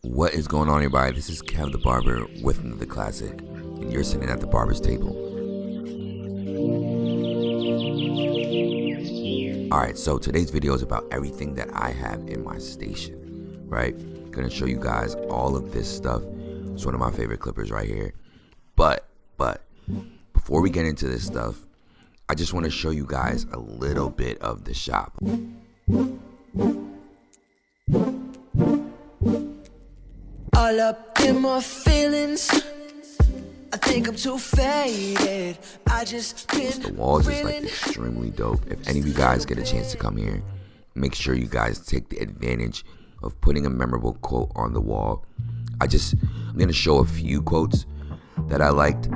What is going on, everybody? This is Kev the Barber with another classic, and you're sitting at the barber's table. Alright, so today's video is about everything that I have in my station, right? Gonna show you guys all of this stuff. It's one of my favorite clippers right here. But, before we get into this stuff, I just want to show you guys a little bit of the shop. All up in my feelings, I think I'm too faded. The walls is like extremely dope. If any of you guys get a chance to come here, make sure you guys take the advantage of putting a memorable quote on the wall. I'm gonna show a few quotes that I liked.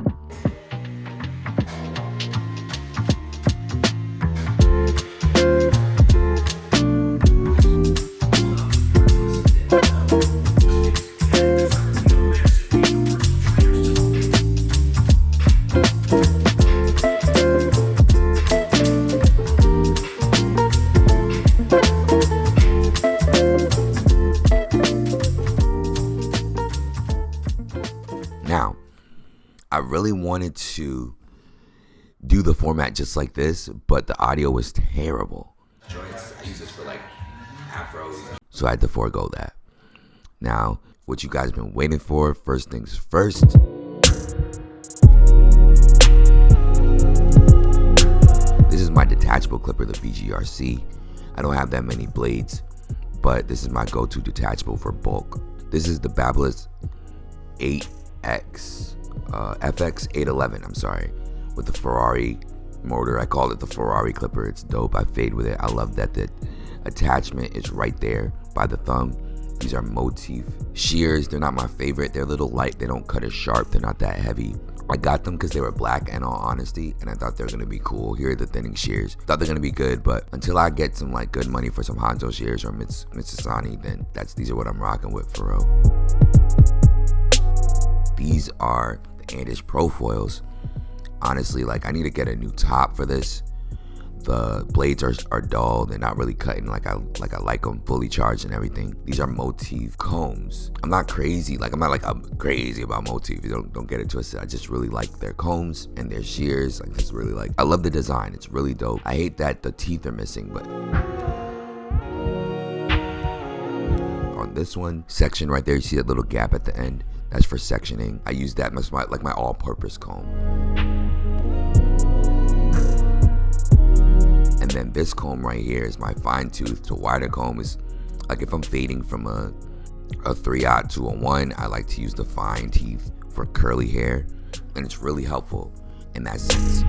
Now, I really wanted to do the format just like this, but the audio was terrible. I use this for like afros, so I had to forego that. Now, what you guys been waiting for, first things first. This is my detachable clipper, the BGRC. I don't have that many blades, but this is my go-to detachable for bulk. This is the Barber FX811, I'm sorry, with the Ferrari motor. I call it the Ferrari clipper. It's dope. I fade with it. I love that the attachment is right there by the thumb. These are motif shears. They're not my favorite. They're a little light. They don't cut as sharp. They're not that heavy. I got them because they were black, in all honesty, and I thought they were going to be cool. Here are the thinning shears. Thought they're going to be good, but until I get some like good money for some Hanzo shears or Mitsusani, then these are what I'm rocking with for real. These are the Andish Profoils. Honestly, like, I need to get a new top for this. The blades are dull. They're not really cutting like I like them, fully charged and everything. These are motif combs. I'm not crazy. Like, I'm crazy about motif. Don't get it twisted. I just really like their combs and their shears. I love the design. It's really dope. I hate that the teeth are missing, but on this one section right there, you see that little gap at the end. That's for sectioning. I use that as my all-purpose comb. And then this comb right here is my fine tooth to wider comb. Is like if I'm fading from a 3/0 to a 1, I like to use the fine teeth for curly hair, and it's really helpful in that sense.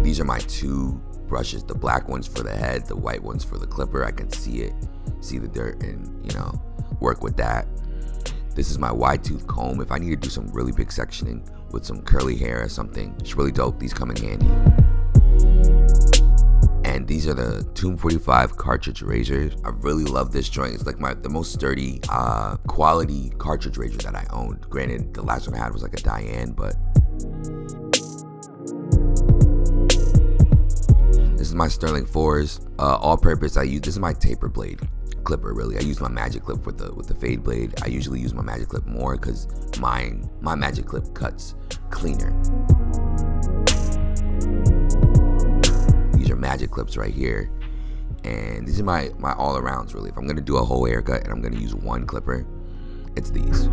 These are my two brushes, the black ones for the head, the white ones for the clipper. I can see the dirt and, work with that. This is my wide tooth comb. If I need to do some really big sectioning with some curly hair or something, it's really dope. These come in handy. And these are the Tomb 45 cartridge razors. I really love this joint. It's like the most sturdy quality cartridge razor that I owned. Granted, the last one I had was like a Diane, but this is my Sterling 4s. All purpose. This is my taper blade clipper, really. I use my magic clip with the fade blade. I usually use my magic clip more because my magic clip cuts cleaner. These are magic clips right here, and these are my all-arounds, really. If I'm gonna do a whole haircut and I'm gonna use one clipper, it's these.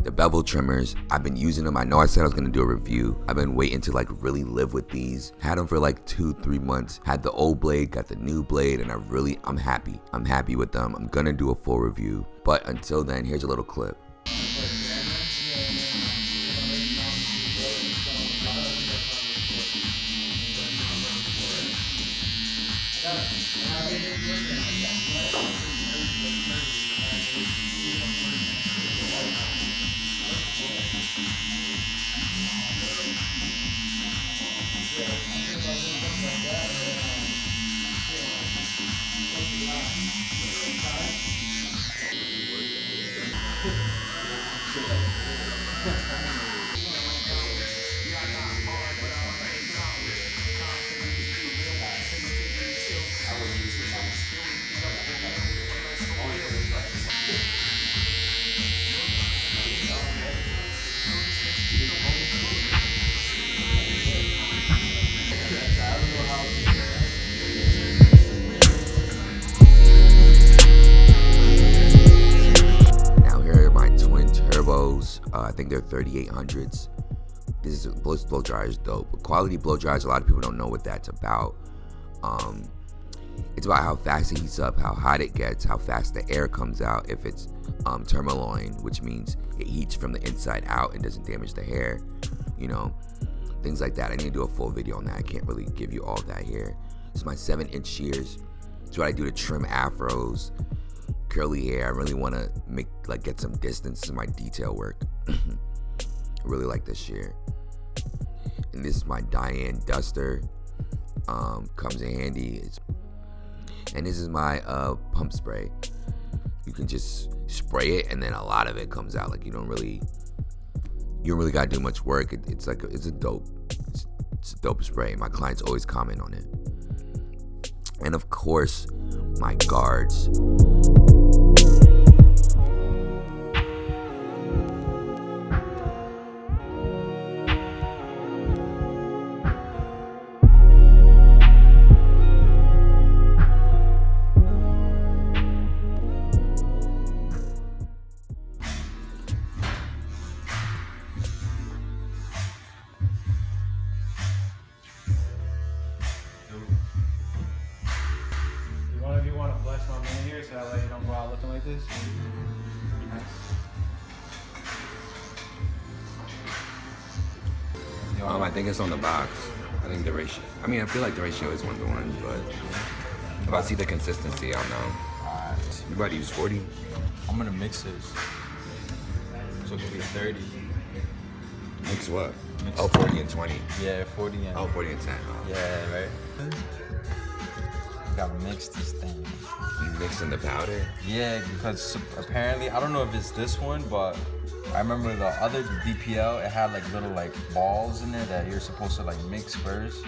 The bevel trimmers, I've been using them. I know I said I was gonna do a review. I've been waiting to like really live with these. Had them for like 2-3 months. Had the old blade, got the new blade, and I'm happy. I'm happy with them. I'm gonna do a full review. But until then, here's a little clip. I think they're 3800s. This is blow dryer is dope. Quality blow dryers, a lot of people don't know what that's about. It's about how fast it heats up, how hot it gets, how fast the air comes out. If it's thermaloin, which means it heats from the inside out and doesn't damage the hair, you know, things like that. I need to do a full video on that. I can't really give you all that here. This is my 7-inch shears. It's what I do to trim afros, curly hair. I really want to get some distance to my detail work. I really like this shear. And this is my Diane duster. Comes in handy. And this is my pump spray. You can just spray it, and then a lot of it comes out. Like you don't really gotta do much work. It's a dope spray. My clients always comment on it. And of course, my guards. You want to bless my man here so that way you don't go out looking like this? I think it's on the box. I think the ratio. I mean, I feel like the ratio is 1-to-1, but if I see the consistency, I'll know. Alright. You about to use 40? I'm gonna mix this. So it could be 30. Mix what? Mix 40 and 20. Yeah, 40 and 40 and 10. Oh. Yeah, right. Gotta mix this thing. You mixing the powder? Yeah, because apparently, I don't know if it's this one, but I remember the other DPL, it had like little like balls in there that you're supposed to like mix first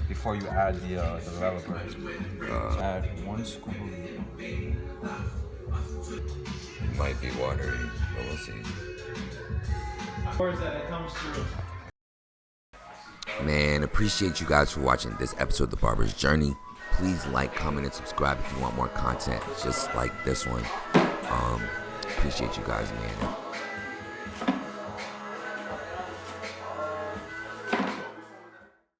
before you add the developer. So add 1 scoop. Might be watery, but we'll see. Words that it comes through. Man, appreciate you guys for watching this episode of The Barber's Journey. Please like, comment, and subscribe if you want more content just like this one. Appreciate you guys, man.